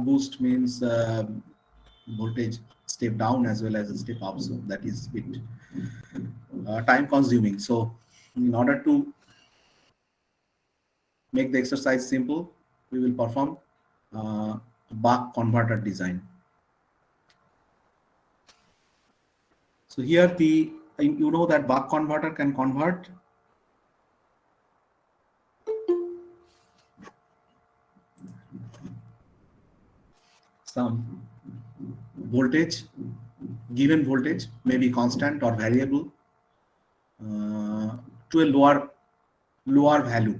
boost means voltage step down as well as a step up, so that is bit time consuming. So in order to make the exercise simple, we will perform buck converter design. So here you know that buck converter can convert some voltage, given voltage, maybe constant or variable, to a lower value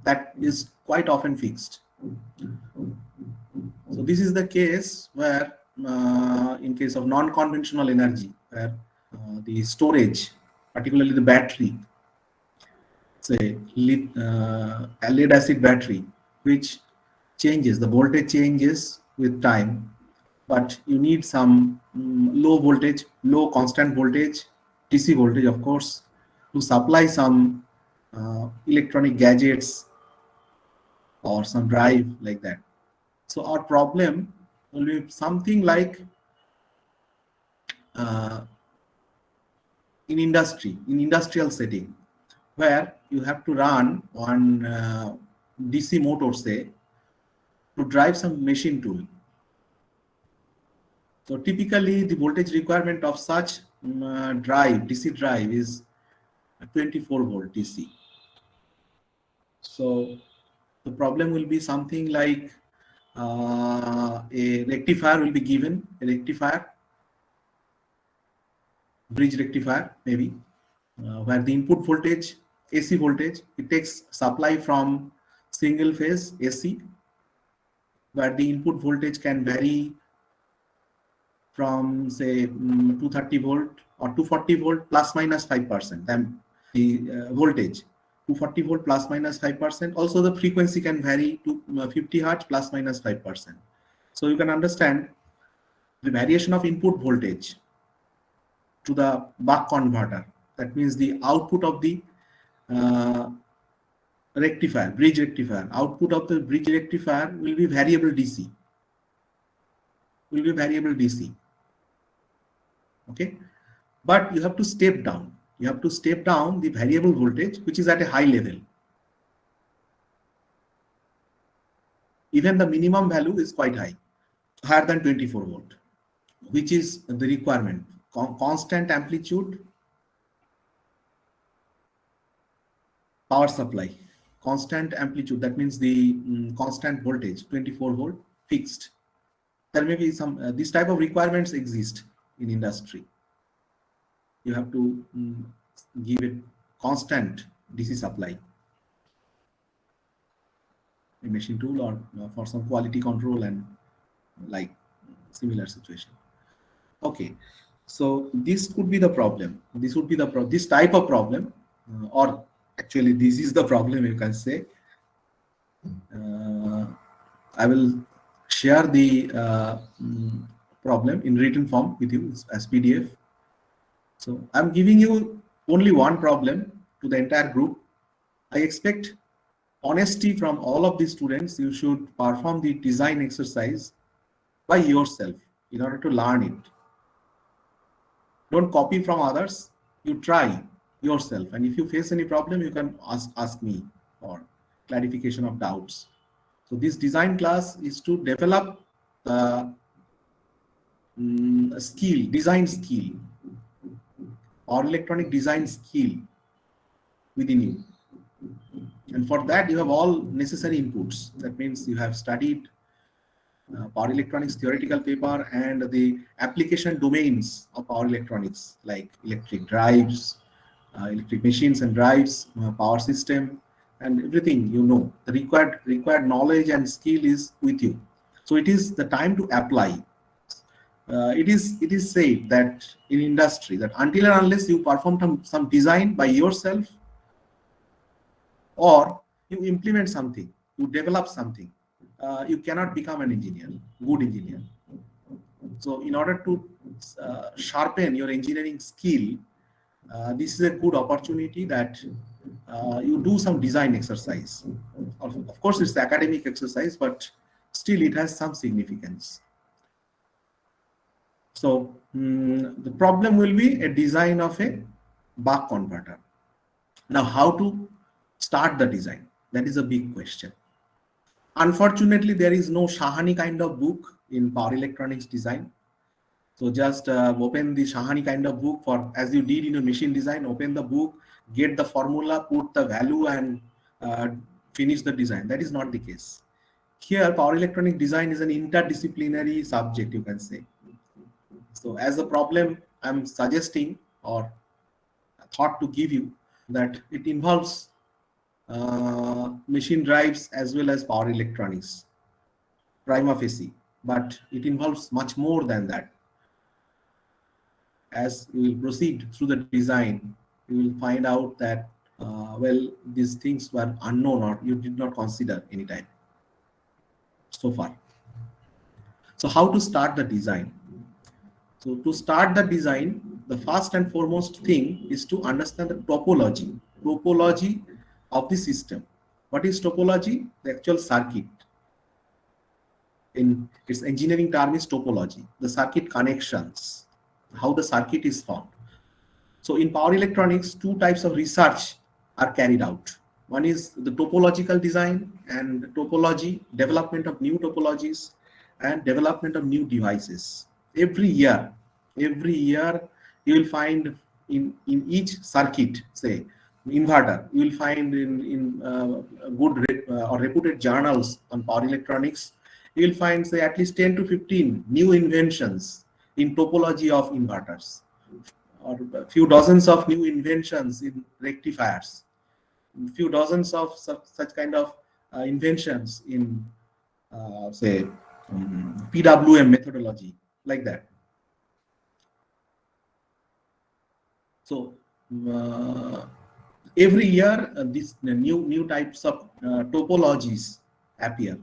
that is quite often fixed. So this is the case where in case of non-conventional energy, where the storage, particularly the battery, say a lead acid battery, which changes, the voltage changes with time, but you need some low voltage, low constant voltage, DC voltage, of course, to supply some electronic gadgets or some drive like that. So our problem will be something like in industrial setting, where you have to run one DC motor, say, to drive some machine tool. So typically the voltage requirement of such DC drive is 24 volt DC. So the problem will be something like a rectifier will be given, a rectifier, bridge rectifier maybe, where the input voltage, AC voltage, it takes supply from single phase AC, where the input voltage can vary from say 230 volt or 240 volt plus minus 5%. Then the voltage 240 volt plus minus 5%. Also the frequency can vary to 50 hertz plus minus 5%. So you can understand the variation of input voltage to the buck converter. That means the output of the rectifier, bridge rectifier, output of the bridge rectifier will be variable DC. Okay, but you have to step down. You have to step down the variable voltage, which is at a high level. Even the minimum value is quite high, higher than 24 volt, which is the requirement. Constant amplitude power supply, constant amplitude, that means the constant voltage, 24 volt, fixed. There may be some, this type of requirements exist in industry. You have to give it constant DC supply, a machine tool, or for some quality control and like similar situation. Okay, so this could be the problem. This would be this type of problem, or actually this is the problem, you can say. I will share the problem in written form with you as PDF. So I'm giving you only one problem to the entire group. I expect honesty from all of the students. You should perform the design exercise by yourself in order to learn it. Don't copy from others. You try yourself, and if you face any problem, you can ask me for clarification of doubts. So this design class is to develop design skill, or electronic design skill within you. And for that, you have all necessary inputs. That means you have studied power electronics theoretical paper and the application domains of power electronics, like electric drives, electric machines and drives, power system, and everything. You know, the required knowledge and skill is with you. So it is the time to apply. It is said that in industry that until and unless you perform some design by yourself, or you implement something, you develop something, you cannot become an engineer, good engineer. So in order to sharpen your engineering skill, this is a good opportunity that you do some design exercise. Of course, it's academic exercise, but still it has some significance. So the problem will be a design of a buck converter. Now, how to start the design? That is a big question. Unfortunately, there is no Shahani kind of book in power electronics design. So just open the Shahani kind of book for, as you did in your machine design, open the book, get the formula, put the value, and uh, finish the design. That is not the case. Here, power electronic design is an interdisciplinary subject, you can say. So as a problem, I'm suggesting or thought to give you that it involves machine drives as well as power electronics, prima facie, but it involves much more than that. As you will proceed through the design, you will find out that well, these things were unknown or you did not consider anytime so far. So how to start the design? So to start the design, the first and foremost thing is to understand the topology of the system. What is topology? The actual circuit. In its engineering term is topology, the circuit connections, how the circuit is formed. So in power electronics, two types of research are carried out. One is the topological design and topology, development of new topologies and development of new devices. Every year you will find in each circuit, say inverter, you will find in or reputed journals on power electronics, you will find say at least 10 to 15 new inventions in topology of inverters, or a few dozens of new inventions in rectifiers, a few dozens of such kind of inventions in, say, PWM methodology, like that. So uh, every year these new types of topologies appear,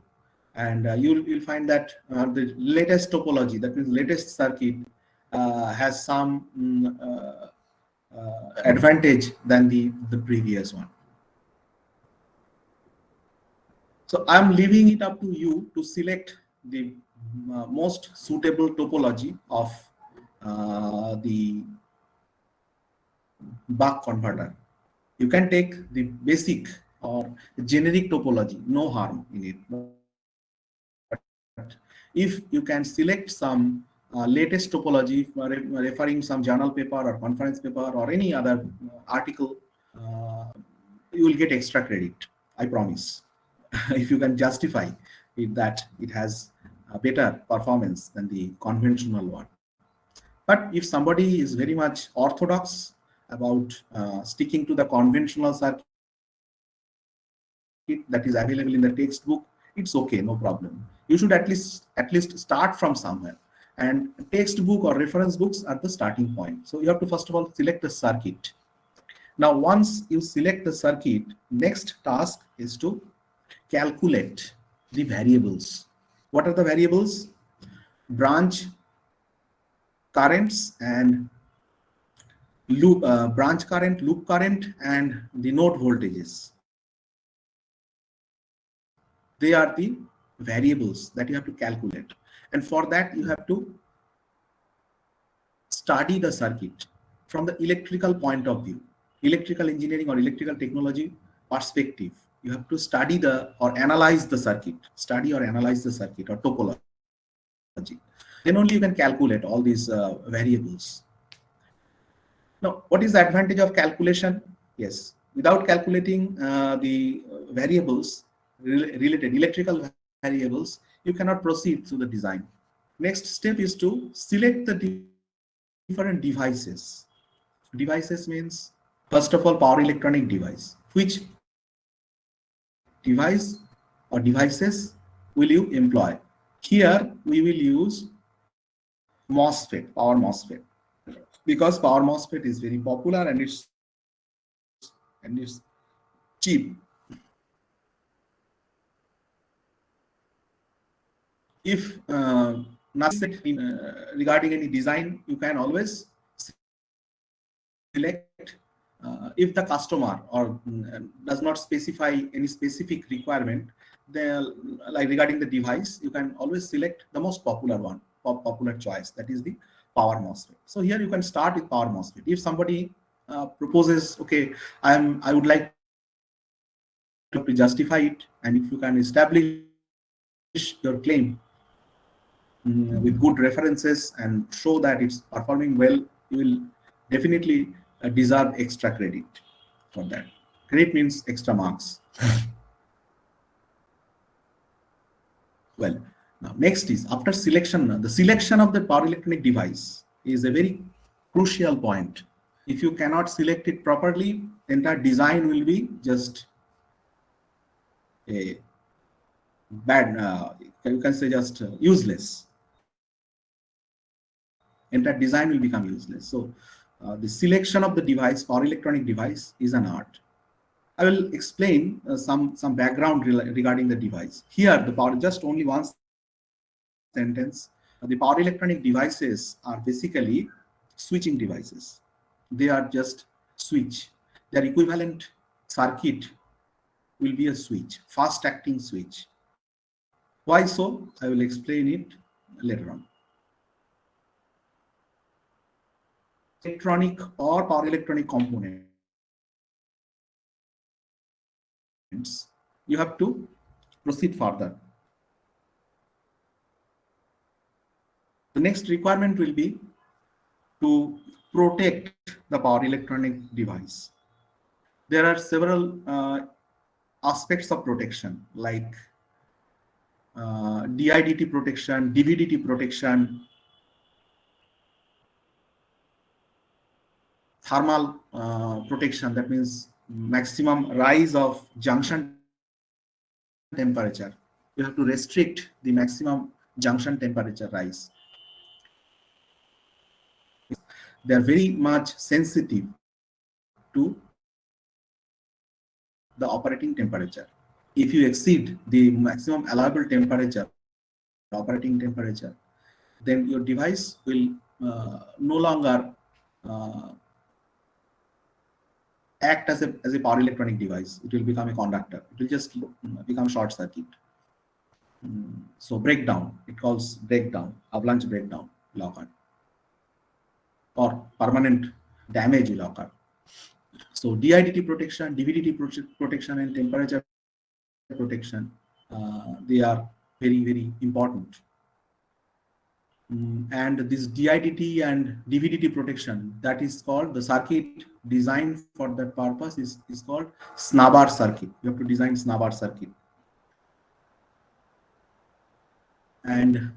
and you'll find that the latest topology, that means latest circuit, has some advantage than the previous one. So I'm leaving it up to you to select the most suitable topology of the buck converter. You can take the basic or generic topology, no harm in it. But if you can select some latest topology, referring some journal paper or conference paper or any other article, uh, you will get extra credit, I promise. If you can justify it, that it has a better performance than the conventional one. But if somebody is very much orthodox about sticking to the conventional circuit that is available in the textbook, it's okay, no problem. You should at least start from somewhere, and textbook or reference books are the starting point. So you have to first of all select the circuit. Now once you select the circuit, next task is to calculate the variables. What are the variables? Branch currents and branch current, loop current, and the node voltages. They are the variables that you have to calculate. And for that, you have to study the circuit from the electrical point of view, electrical engineering or electrical technology perspective. You have to study or analyze the circuit, or topology. Then only you can calculate all these variables. Now, what is the advantage of calculation? Yes, without calculating the variables, related electrical variables, you cannot proceed through the design. Next step is to select the different devices. Devices means, first of all, power electronic device. Which device or devices will you employ? Here we will use MOSFET, power MOSFET, because power MOSFET is very popular and it's cheap. If nothing is said regarding any design, you can always select MOSFET. if the customer or does not specify any specific requirement, then like regarding the device, you can always select the most popular one, popular choice, that is the power MOSFET. So here you can start with power MOSFET. If somebody proposes, okay, I would like to justify it, and if you can establish your claim with good references and show that it's performing well, you will definitely deserve extra credit for that. Credit means extra marks. Well, now next is after selection. The selection of the power electronic device is a very crucial point. If you cannot select it properly, the entire design will be just a bad, you can say just useless. Entire design will become useless. So the selection of the device, power electronic device, is an art. I will explain some background regarding the device. Here, the power, just only one sentence. The power electronic devices are basically switching devices. They are just switch. Their equivalent circuit will be a switch, fast acting switch. Why so? I will explain it later on. Electronic or power electronic components, you have to proceed further. The next requirement will be to protect the power electronic device. There are several aspects of protection, like DIDT protection, DVDT protection, thermal protection, that means maximum rise of junction temperature. You have to restrict the maximum junction temperature rise. They are very much sensitive to the operating temperature. If you exceed the maximum allowable temperature, operating temperature, then your device will no longer uh, act as a power electronic device. It will become a conductor. It will just become short circuit. So breakdown, it calls breakdown, avalanche breakdown will occur, or permanent damage will occur. So DIDT protection, DVDT protection, and temperature protection, they are very important. And this DIDT and DVDT protection, that is called the circuit designed for that purpose is called snubber circuit. You have to design snubber circuit. And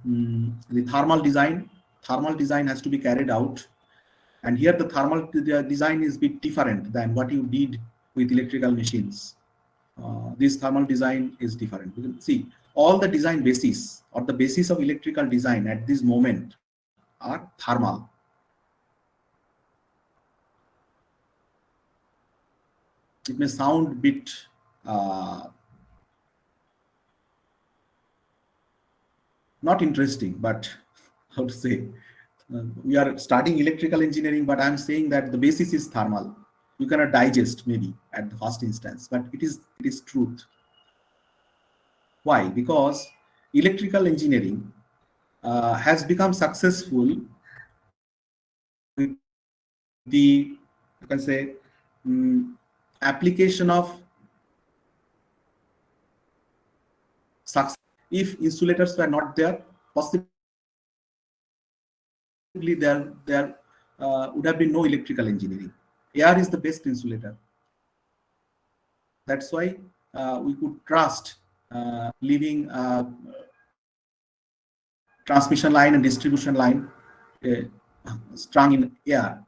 the thermal design has to be carried out. And here the thermal design is a bit different than what you did with electrical machines. This thermal design is different. You can see all the design basis or the basis of electrical design at this moment are thermal. It may sound a bit not interesting, but how to say, we are studying electrical engineering, but I'm saying that the basis is thermal. You cannot digest maybe at the first instance, but it is truth. Why? Because electrical engineering has become successful with the, you can say, application of success. If insulators were not there, possibly there would have been no electrical engineering. Air is the best insulator. That's why we could trust leaving transmission line and distribution line strung in air.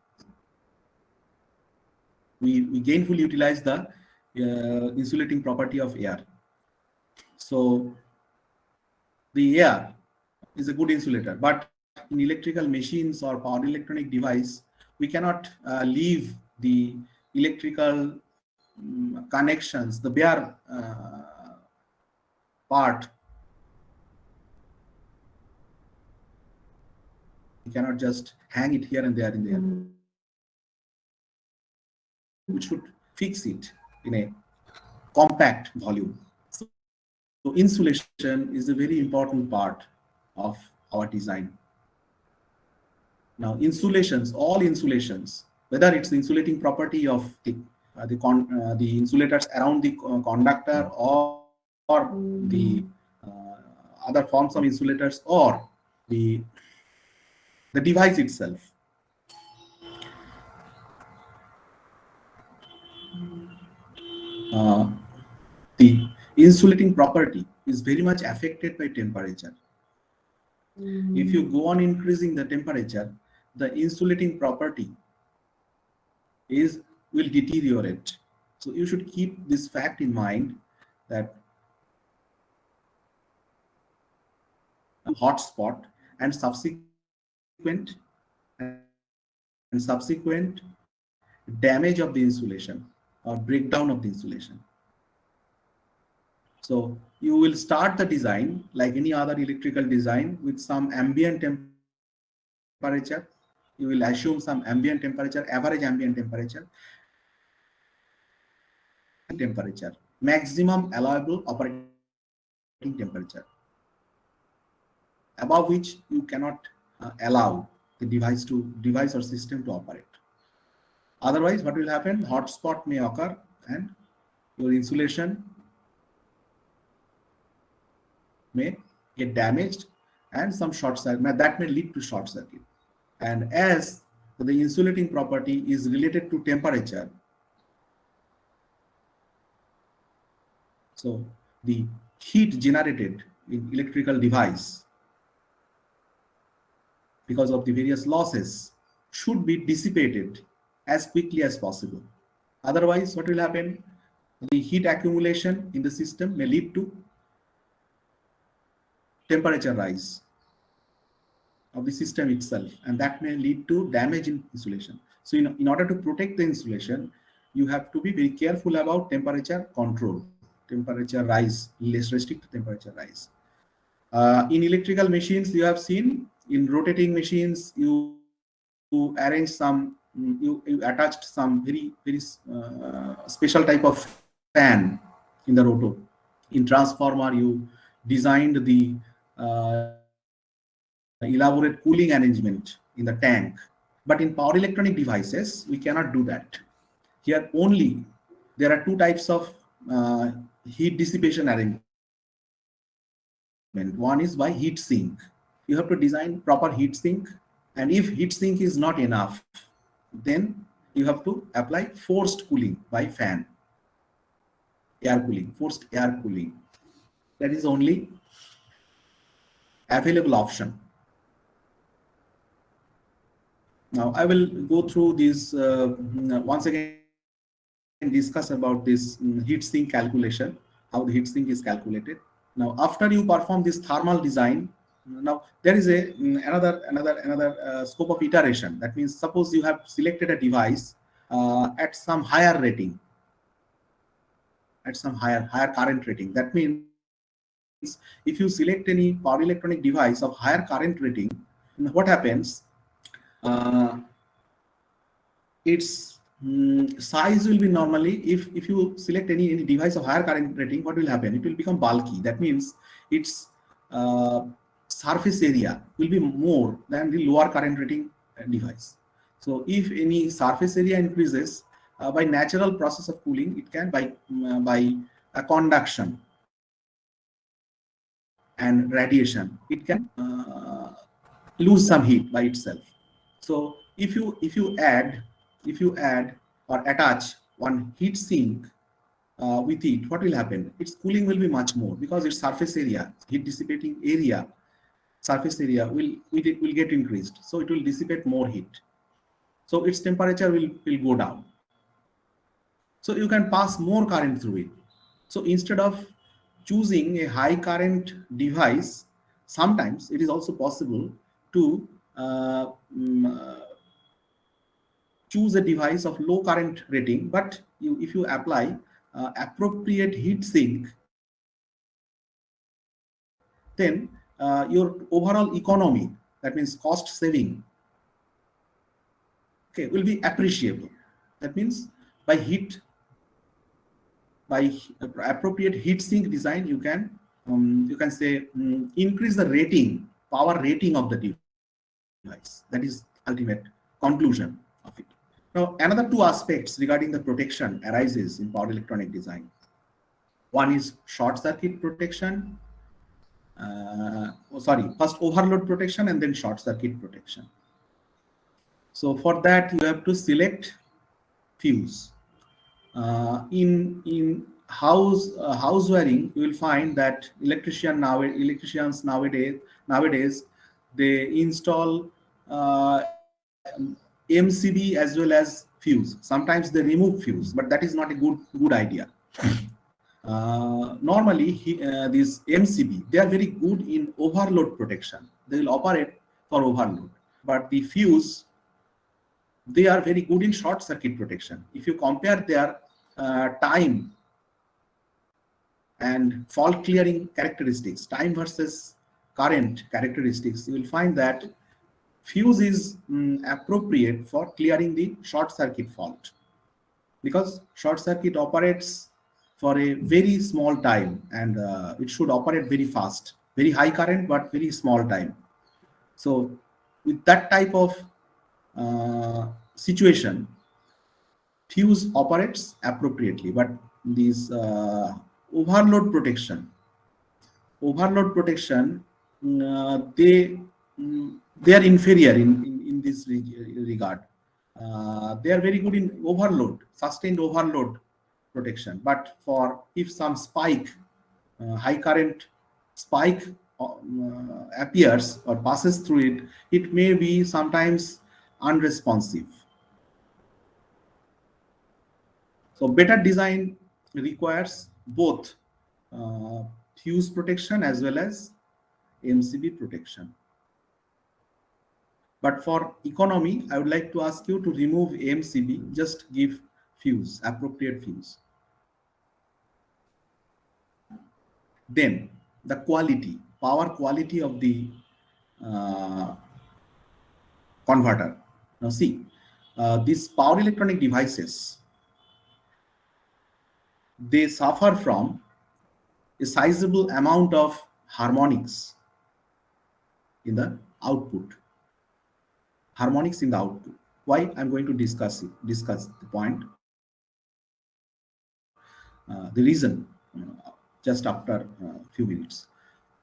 We gainfully utilize the insulating property of air. So the air is a good insulator, but in electrical machines or power electronic device, we cannot leave the electrical connections, the bare part. We cannot just hang it here and there in the air. it should fix it in a compact volume. So insulation is a very important part of our design. Now insulations, all insulations, whether it's the insulating property of the insulators around the conductor, or the other forms of insulators, or the the device itself, uh, the insulating property is very much affected by temperature. If you go on increasing the temperature, the insulating property is will deteriorate. So you should keep this fact in mind, that hotspot and subsequent damage of the insulation or breakdown of the insulation. So you will start the design like any other electrical design with some ambient temperature. You will assume some ambient temperature, average ambient temperature, maximum allowable operating temperature, above which you cannot allow the device or system to operate. Otherwise, what will happen? Hotspot may occur and your insulation may get damaged, and some short circuit that may lead to short circuit. And as the insulating property is related to temperature, so the heat generated in electrical device because of the various losses should be dissipated as quickly as possible. Otherwise, what will happen? The heat accumulation in the system may lead to temperature rise of the system itself, and that may lead to damage in insulation. So in order to protect the insulation, you have to be very careful about temperature control, temperature rise, less restrict temperature rise. In electrical machines, you have seen in rotating machines, you arrange some, you attached some very special type of fan in the rotor. In transformer, you designed the elaborate cooling arrangement in the tank. But in power electronic devices, we cannot do that. Here only there are two types of heat dissipation arrangement. One is by heat sink. You have to design proper heat sink, and if heat sink is not enough, then you have to apply forced cooling by fan, air cooling, forced air cooling. That is only available option. Now I will go through this once again, discuss about this heat sink calculation, how the heat sink is calculated. Now after you perform this thermal design, now there is a another scope of iteration. That means suppose you have selected a device at some higher rating, at some higher current rating. That means if you select any power electronic device of higher current rating, what happens? Uh, its size will be normally, if you select any device of higher current rating, what will happen? It will become bulky. That means its surface area will be more than the lower current rating device. So if any surface area increases, by natural process of cooling, it can by a conduction and radiation, it can lose some heat by itself. So if you add or attach one heat sink with it, what will happen? Its cooling will be much more, because its surface area, heat dissipating area, surface area will get increased. So it will dissipate more heat. So its temperature will go down. So you can pass more current through it. So instead of choosing a high current device, sometimes it is also possible to uh, mm, uh, choose a device of low current rating, but if you apply appropriate heat sink, then your overall economy, that means cost saving, okay, will be appreciable. That means by heat, by appropriate heat sink design, you can say increase the rating, power rating of the device. That is ultimate conclusion of it. Now, another two aspects regarding the protection arises in power electronic design. One is short circuit protection. First overload protection and then short circuit protection. So for that, you have to select fuse. In house wiring, you will find that electricians nowadays they install MCB as well as fuse. Sometimes they remove fuse, but that is not a good idea. Normally, these MCB, they are very good in overload protection. They will operate for overload, but the fuse, they are very good in short circuit protection. If you compare their time and fault clearing characteristics, time versus current characteristics, you will find that fuse is appropriate for clearing the short circuit fault, because short circuit operates for a very small time, and it should operate very fast, very high current but very small time. So with that type of situation, fuse operates appropriately. But these overload protection, they they are inferior in this regard. They are very good in overload, sustained overload protection. But for if some spike, high current spike appears or passes through it, it may be sometimes unresponsive. So better design requires both fuse protection as well as MCB protection. But for economy, I would like to ask you to remove MCB, just give fuse, appropriate fuse. Then the quality, power quality of the converter. Now see, these power electronic devices, they suffer from a sizable amount of harmonics in the output. Harmonics in the output. Why? I'm going to discuss the point, the reason, just after a few minutes.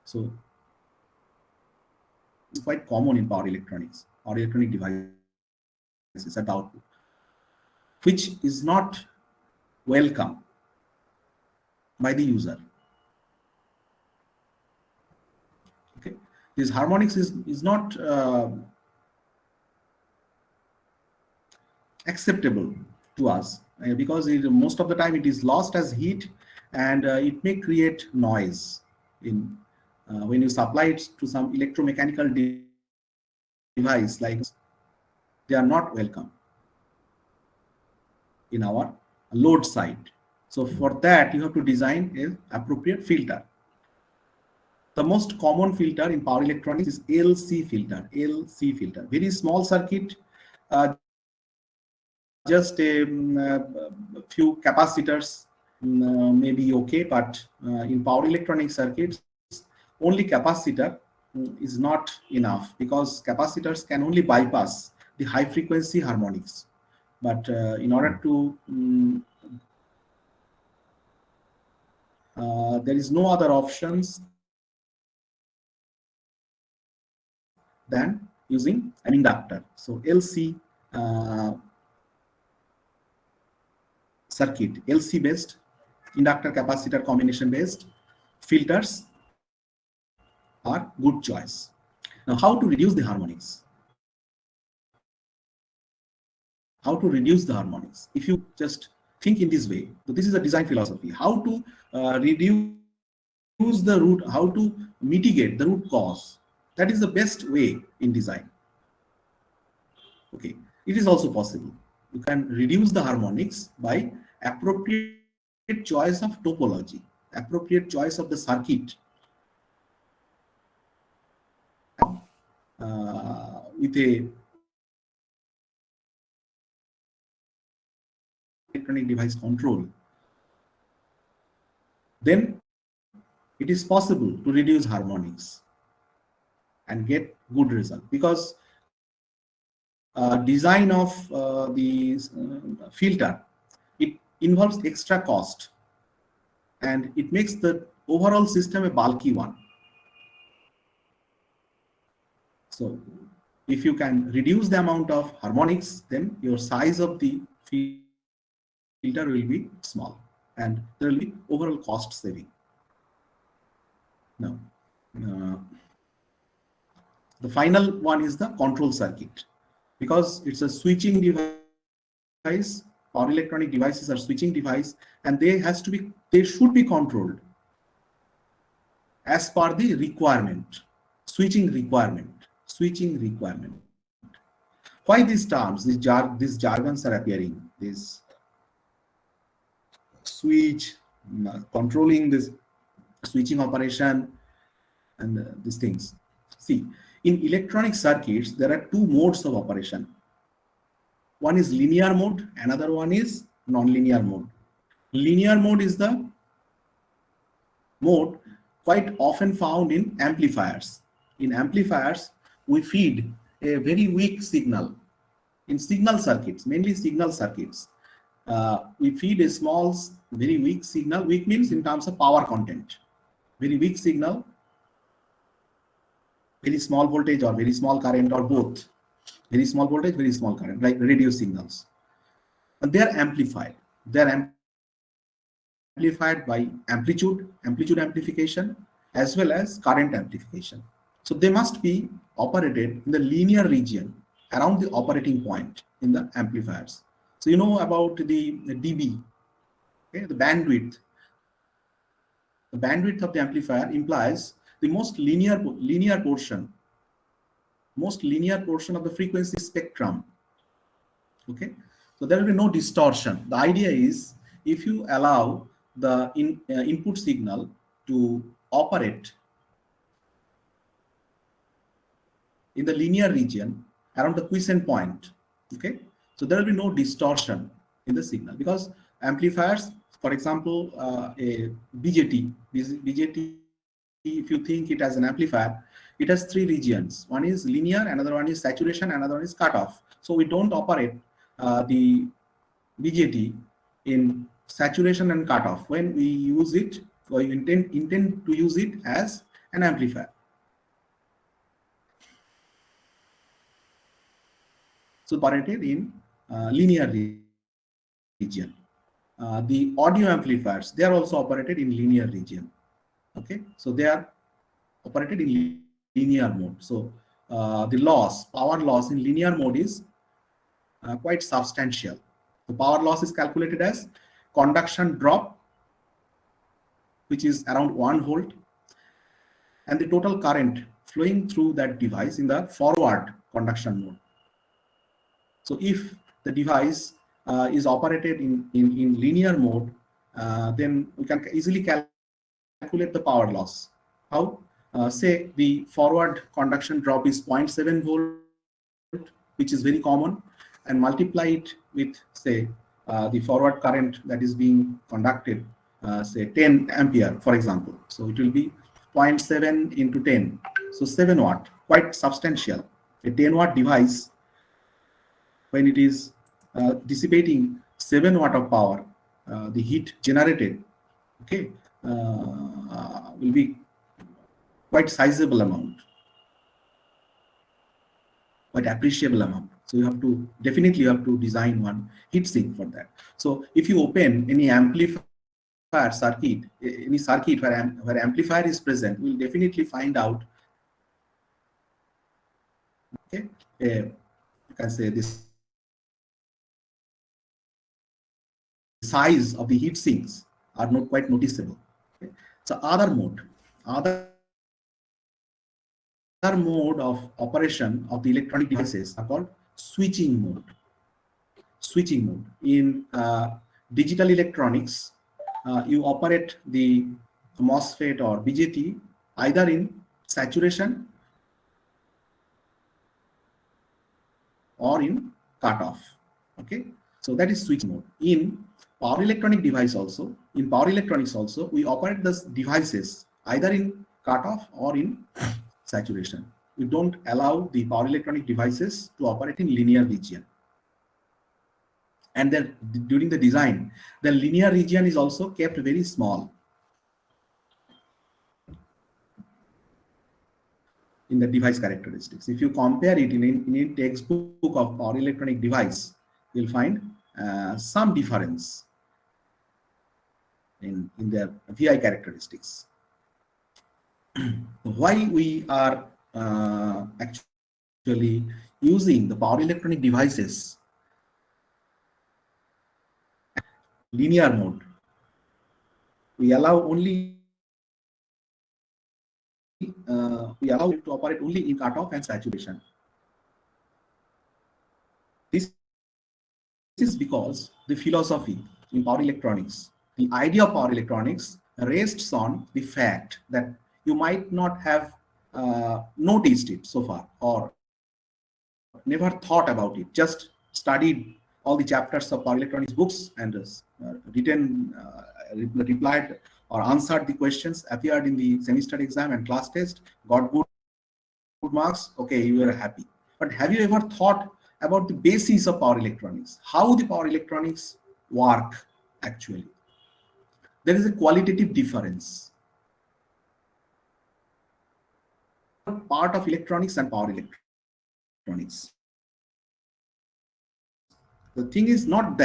So it's quite common in power electronics or electronic devices at output, which is not welcome by the user. Okay, this harmonics is not acceptable to us, because most of the time it is lost as heat, and it may create noise in when you supply it to some electromechanical device, like they are not welcome in our load side. So for that, you have to design an appropriate filter. The most common filter in power electronics is LC filter. LC filter, very small circuit, just a few capacitors may be okay, but in power electronic circuits, only capacitor is not enough, because capacitors can only bypass the high frequency harmonics. But in order to there is no other options than using an inductor. So LC circuit, LC based, inductor capacitor combination based filters are good choice. Now, how to reduce the harmonics? How to reduce the harmonics? If you just think in this way, so this is a design philosophy. How to reduce the root, how to mitigate the root cause? That is the best way in design. Okay, it is also possible. You can reduce the harmonics by appropriate choice of topology, appropriate choice of the circuit, with a electronic device control, then it is possible to reduce harmonics and get good result, because design of the filter, it involves extra cost, and it makes the overall system a bulky one. So if you can reduce the amount of harmonics, then your size of the filter will be small, and there will be overall cost saving. Now, uh, the final one is the control circuit, because it's a switching device. Power electronic devices are switching device, and they should be controlled as per the requirement, switching requirement. Why these terms, these jargons are appearing? This switch, controlling this switching operation, and these things. See, in electronic circuits, there are two modes of operation. One is linear mode, another one is non-linear mode. Linear mode is the mode quite often found in amplifiers. In amplifiers, we feed a very weak signal. In signal circuits, mainly signal circuits, we feed a small, very weak signal. Weak means in terms of power content. Very weak signal, very small voltage or very small current, or both. Very small voltage, very small current, like radio signals. And they are amplified. They are amplified by amplitude amplification, as well as current amplification. So they must be operated in the linear region around the operating point in the amplifiers. So you know about the dB, okay, the bandwidth. The bandwidth of the amplifier implies the most linear portion of the frequency spectrum. Okay, so there will be no distortion. The idea is, if you allow the input signal to operate in the linear region around the quiescent point, okay, so there will be no distortion in the signal, because amplifiers, for example, a BJT, if you think it as an amplifier, it has three regions. One is linear, another one is saturation, another one is cutoff. So we don't operate the BJT in saturation and cutoff. When we use it, or intend to use it as an amplifier. So operated in linear region. The audio amplifiers, they are also operated in linear region. Okay, so they are operated in linear mode. So the power loss in linear mode is quite substantial. The power loss is calculated as conduction drop, which is around 1 volt, and the total current flowing through that device in the forward conduction mode. So if the device is operated in linear mode, then we can easily calculate the power loss. How? Say the forward conduction drop is 0.7 volt, which is very common, and multiply it with, say, the forward current that is being conducted, say 10 ampere, for example. So it will be 0.7 into 10. So 7 watt, quite substantial. A 10 watt device, when it is dissipating 7 watt of power, the heat generated, okay, will be quite sizable amount, quite appreciable amount. So you have to design one heat sink for that. So if you open any amplifier circuit, any circuit where amplifier is present, we will definitely find out, okay, you can say the size of the heat sinks are not quite noticeable. Okay. So other mode of operation of the electronic devices are called switching mode. In digital electronics, you operate the MOSFET or BJT either in saturation or in cutoff. Okay, so that is switching mode. In Power electronic device also, in power electronics also, we operate these devices either in cutoff or in saturation. We don't allow the power electronic devices to operate in linear region. And then during the design, the linear region is also kept very small in the device characteristics. If you compare it in a textbook of power electronic device, you'll find some difference in their VI characteristics. Why we are actually using the power electronic devices linear mode? We allow only we allow it to operate only in cutoff and saturation. This is because the philosophy in power electronics, the idea of power electronics rests on the fact that you might not have noticed it so far or never thought about it, just studied all the chapters of power electronics books and written, replied or answered the questions, appeared in the semester exam and class test, got good marks, okay, you are happy. But have you ever thought about the basis of power electronics, how the power electronics work actually? There is a qualitative difference. Part of electronics and power electronics. The thing is not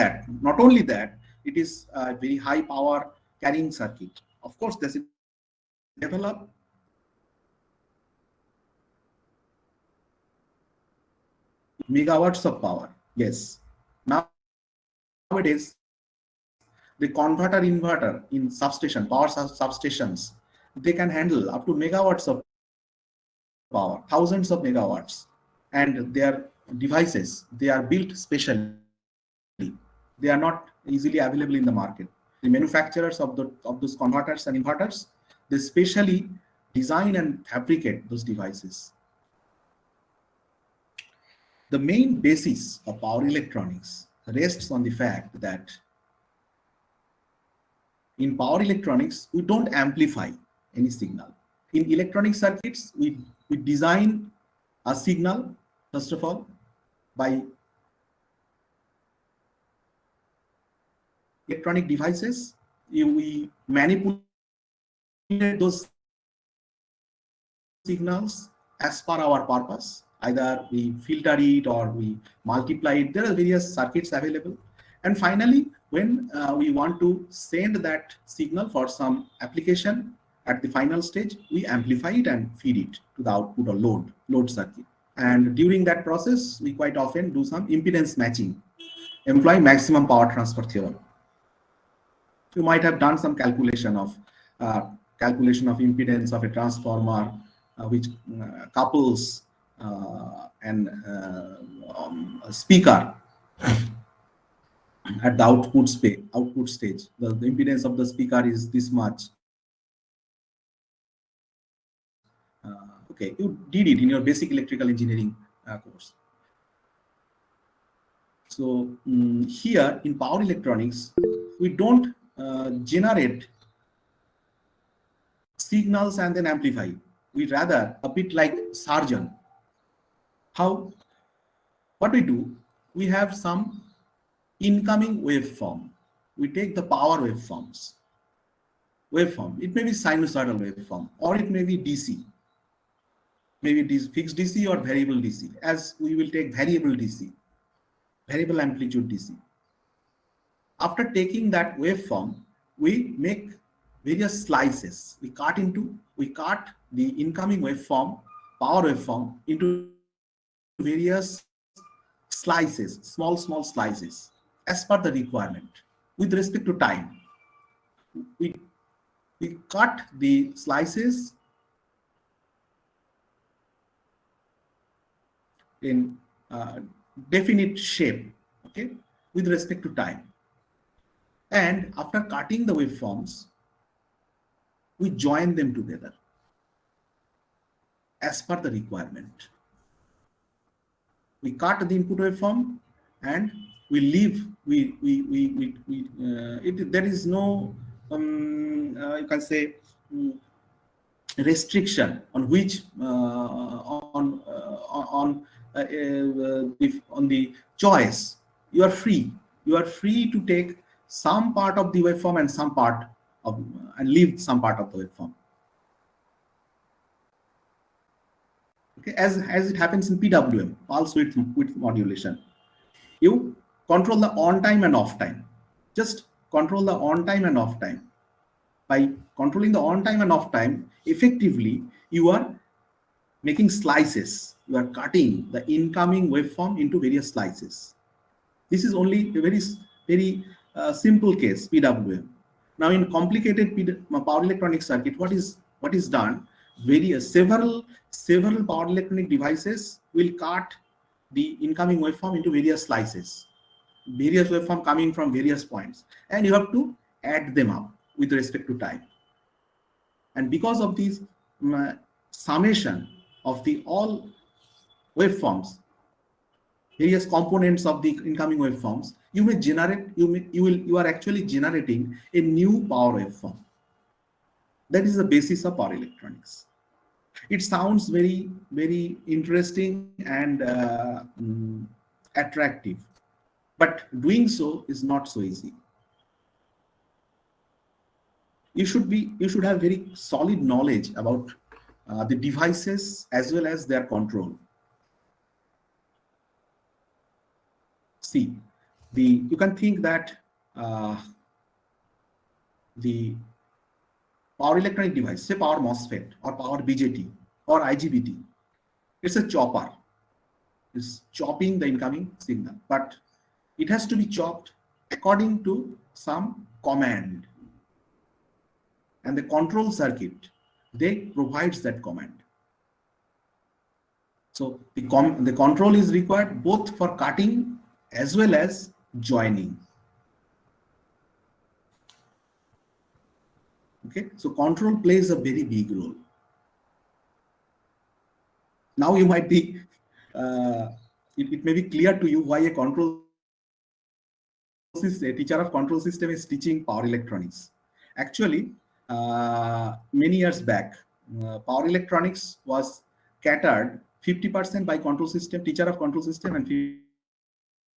only that, it is a very high power carrying circuit. Of course, there's a develop megawatts of power. Yes. Nowadays, the converter inverter in substation, power substations, they can handle up to megawatts of power, thousands of megawatts. And their devices, they are built specially. They are not easily available in the market. The manufacturers of those converters and inverters, they specially design and fabricate those devices. The main basis of power electronics rests on the fact that in power electronics, we don't amplify any signal. In electronic circuits, we design a signal, first of all, by electronic devices. We manipulate those signals as per our purpose. Either we filter it or we multiply it. There are various circuits available. And finally, when we want to send that signal for some application at the final stage, we amplify it and feed it to the output or load circuit. And during that process, we quite often do some impedance matching, employ maximum power transfer theorem. You might have done some calculation of impedance of a transformer, which couples a speaker at the output stage. The impedance of the speaker is this much. Okay, you did it in your basic electrical engineering course. So here in power electronics, we don't generate signals and then amplify. We rather a bit like surgeon. How? What we do? We have some incoming waveform. We take the power waveforms. Waveform. It may be sinusoidal waveform, or it may be DC. Maybe it is fixed DC or variable DC. As we will take variable DC, variable amplitude DC. After taking that waveform, we make various slices. We cut the incoming waveform, power waveform, into various slices, small slices, as per the requirement. With respect to time, we cut the slices in definite shape, okay, with respect to time. And after cutting the waveforms, we join them together as per the requirement. We cut the input waveform and we leave, there is no, you can say, mm, restriction on which on the choice. You are free. You are free to take some part of the waveform and some part of, and leave some part of the waveform. Okay, as it happens in PWM, pulse width modulation. You control the on time and off time. Just control the on time and off time. By controlling the on time and off time, effectively, you are making slices. You are cutting the incoming waveform into various slices. This is only a very simple case, PWM. Now, in complicated power electronic circuit, what is done? Several power electronic devices will cut the incoming waveform into various slices. Various waveform coming from various points, and you have to add them up with respect to time. And because of this summation of the all waveforms, various components of the incoming waveforms, you may generate, you are actually generating a new power waveform. That is the basis of power electronics. It sounds very interesting and attractive, but doing so is not so easy. You should have very solid knowledge about the devices as well as their control. See, you can think that the power electronic device, say power MOSFET or power BJT or IGBT, it's a chopper. It's chopping the incoming signal, but it has to be chopped according to some command. And the control circuit, they provides that command. So the control is required both for cutting as well as joining. Okay, so control plays a very big role. Now you might be, it may be clear to you why a teacher of control system is teaching power electronics. Actually, many years back, power electronics was catered 50% by control system, teacher of control system, and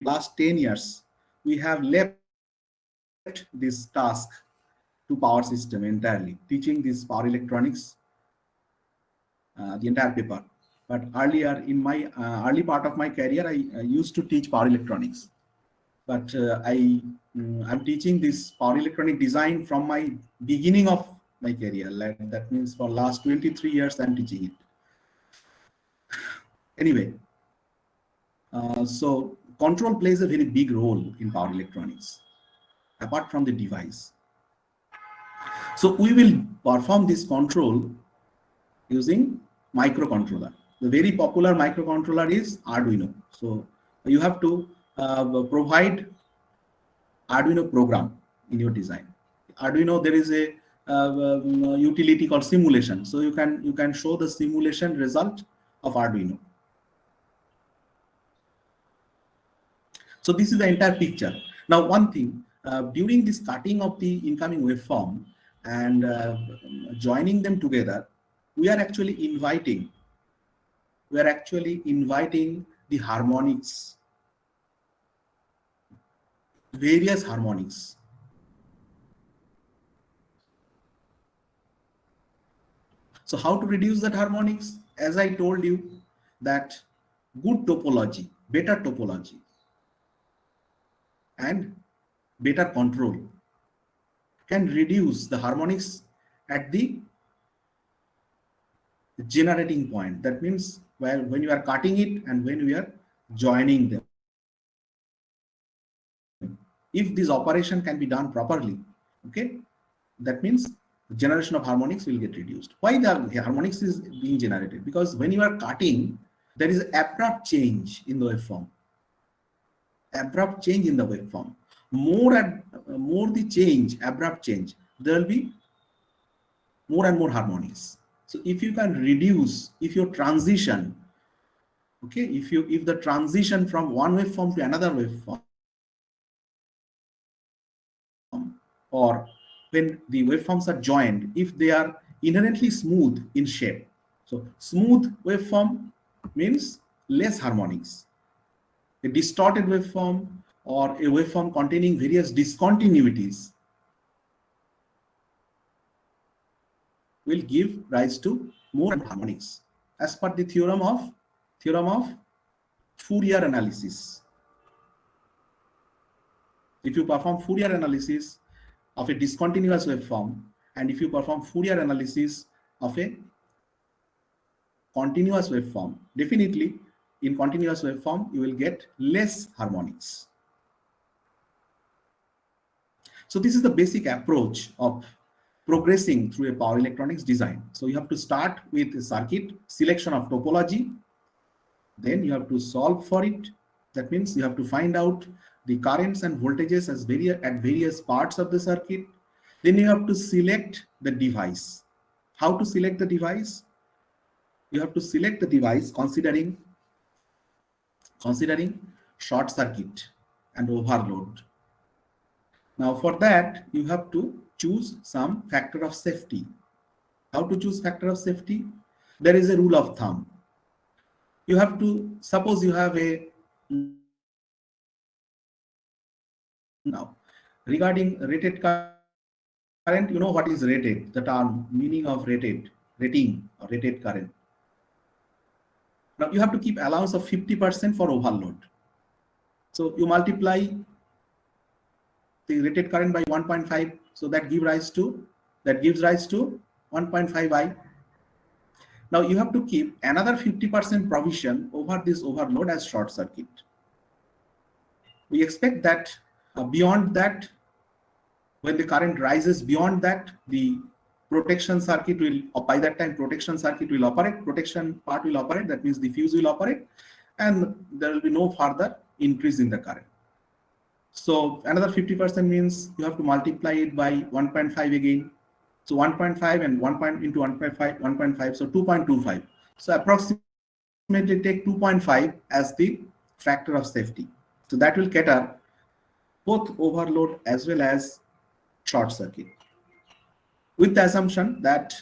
last 10 years, we have left this task to power system entirely, teaching this power electronics, the entire paper. But earlier in my early part of my career, I used to teach power electronics. But I'm teaching this power electronic design from my beginning of my career. Like, that means for last 23 years I'm teaching it. Anyway, so control plays a very big role in power electronics, apart from the device. So we will perform this control using microcontroller. The very popular microcontroller is Arduino. So you have to provide Arduino program in your design. Arduino, there is a utility called simulation. So you can show the simulation result of Arduino. So this is the entire picture. Now, one thing, during this cutting of the incoming waveform and joining them together, we are actually inviting the harmonics, various harmonics. So how to reduce that harmonics? As I told you, that good topology, better topology, and better control can reduce the harmonics at the generating point. That means when you are cutting it and when we are joining them. If this operation can be done properly, okay, that means the generation of harmonics will get reduced. Why the harmonics is being generated? Because when you are cutting, there is abrupt change in the waveform. Abrupt change in the waveform. More the change, abrupt change, there will be more and more harmonics. So if you can reduce, if your transition, okay, if the transition from one waveform to another waveform or when the waveforms are joined, if they are inherently smooth in shape. So smooth waveform means less harmonics. A distorted waveform or a waveform containing various discontinuities will give rise to more harmonics as per the theorem of Fourier analysis. If you perform Fourier analysis of a discontinuous waveform, and if you perform Fourier analysis of a continuous waveform, definitely in continuous waveform you will get less harmonics. So this is the basic approach of progressing through a power electronics design. So you have to start with a circuit, selection of topology, then you have to solve for it. That means you have to find out the currents and voltages at various parts of the circuit. Then you have to select the device. How to select the device? You have to select the device considering short circuit and overload. Now for that, you have to choose some factor of safety. How to choose factor of safety? There is a rule of thumb. You have to, suppose you have a, now regarding rated current, you know what is rated, the term meaning of rating or rated current. Now you have to keep allowance of 50% for overload. So you multiply the rated current by 1.5, so that gives rise to 1.5i. Now you have to keep another 50% provision over this overload as short circuit. We expect that beyond that, when the current rises beyond that, the protection circuit will, by that time protection circuit will operate, protection part will operate, that means the fuse will operate, and there will be no further increase in the current. So another 50% means you have to multiply it by 1.5 again. So 1.5 and 1 into 1.5, so 2.25. So approximately take 2.5 as the factor of safety. So that will cater both overload as well as short circuit, with the assumption that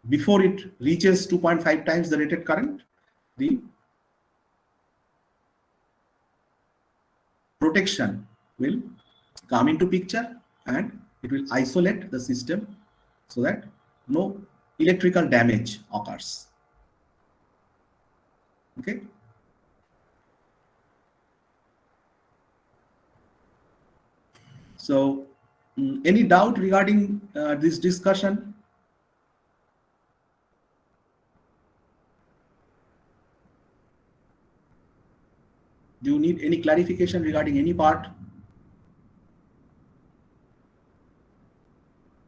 before it reaches 2.5 times the rated current, the protection will come into picture and it will isolate the system so that no electrical damage occurs. Okay. So any doubt regarding this discussion? Do you need any clarification regarding any part?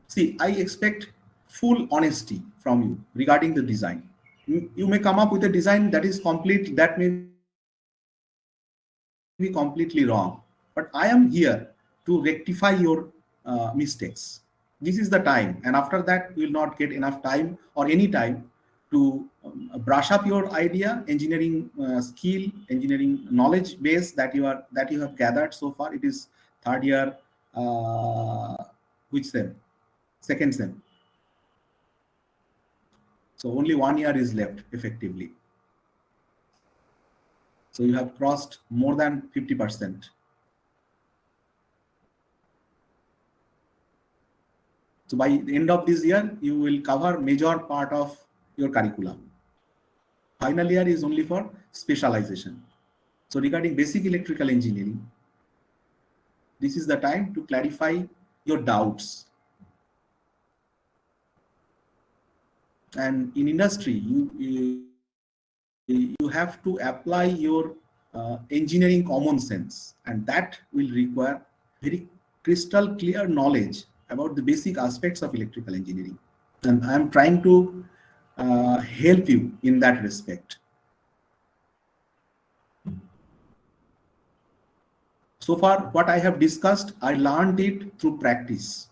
See, I expect full honesty from you regarding the design. You may come up with a design that is complete, that may be completely wrong, but I am here to rectify your mistakes. This is the time, and after that you will not get enough time or any time to brush up your idea, engineering skill, engineering knowledge base that you have gathered so far. It is third year, which sem? Second sem. So only 1 year is left effectively. So you have crossed more than 50%. So by the end of this year, you will cover major part of your curriculum. Final year is only for specialization. So regarding basic electrical engineering, this is the time to clarify your doubts. And in industry, you have to apply your engineering common sense, and that will require very crystal clear knowledge about the basic aspects of electrical engineering. And I am trying to help you in that respect. So far, what I have discussed, I learned it through practice.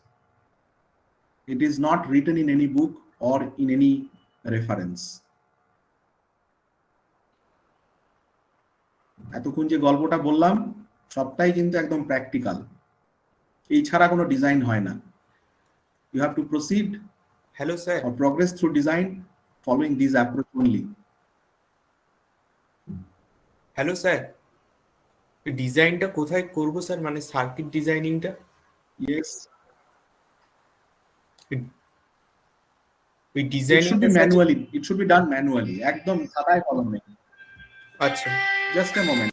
It is not written in any book or in any reference. এতক্ষণ যে গল্পটা বললাম সবটাই কিন্তু একদম practical. এই ছাড়া কোনো ডিজাইন হয় না। You have to proceed hello sir. or progress through design following these approach only. Hello sir, ডিজাইনটা কোথায় করব স্যার, মানে সার্কিট ডিজাইনিংটা? Yes, ওই it should ডিজাইনিংটা be sir. manually. It should be done manually. একদম খাতায় কলমে। আচ্ছা। Just a moment.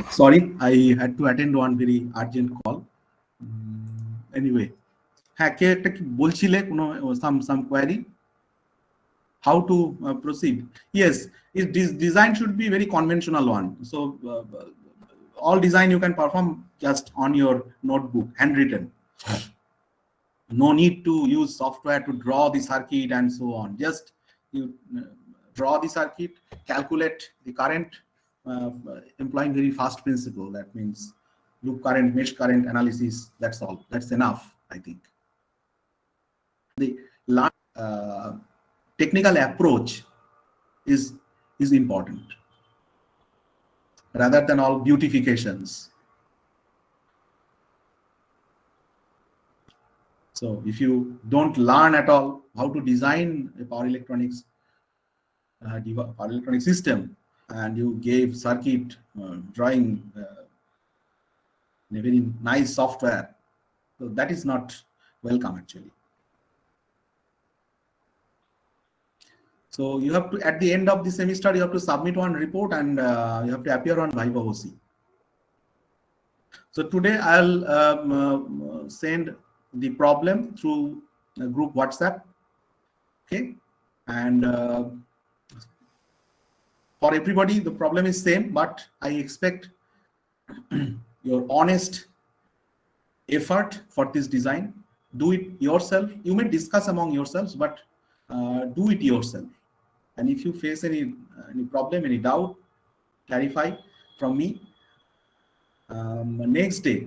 Sorry, I had to attend one very urgent call. Anyway, হ্যাঁ কে একটা কি বলছিলে কোনো some query how to proceed. Yes, this design should be very conventional one. So all design you can perform just on your notebook, handwritten. No need to use software to draw the circuit and so on. Just you draw the circuit, calculate the current, employing very fast principle. That means loop current, mesh current analysis. That's all. That's enough, I think. The technical approach is important rather than all beautifications. So if you don't learn at all how to design a power electronics system, and you gave circuit drawing in a very nice software, so that is not welcome actually. So you have to, at the end of the semester, you have to submit one report, and you have to appear on Viva OC. So today I'll send the problem through group WhatsApp. Okay, and for everybody the problem is same, but I expect your honest effort for this design. Do it yourself. You may discuss among yourselves, but do it yourself. And if you face any problem, any doubt, clarify from me. Next day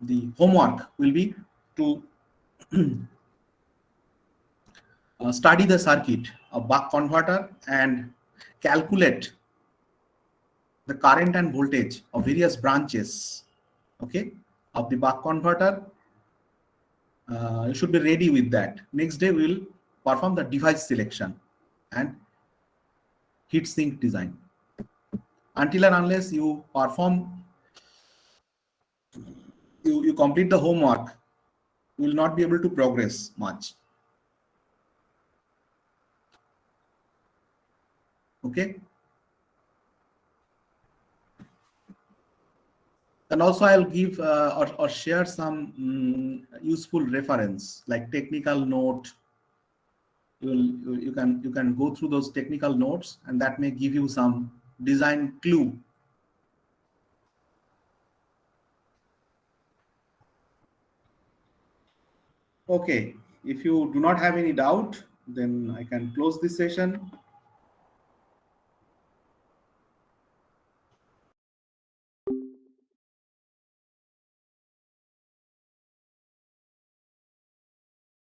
the homework will be to study the circuit of buck converter and calculate the current and voltage of various branches, okay, of the buck converter. You should be ready with that. Next day we will perform the device selection and heat sink design. Until and unless you perform, you complete the homework, you will not be able to progress much. Okay. And also I'll give or share some useful reference like technical note. You can go through those technical notes, and that may give you some design clue. Okay, if you do not have any doubt, then I can close this session.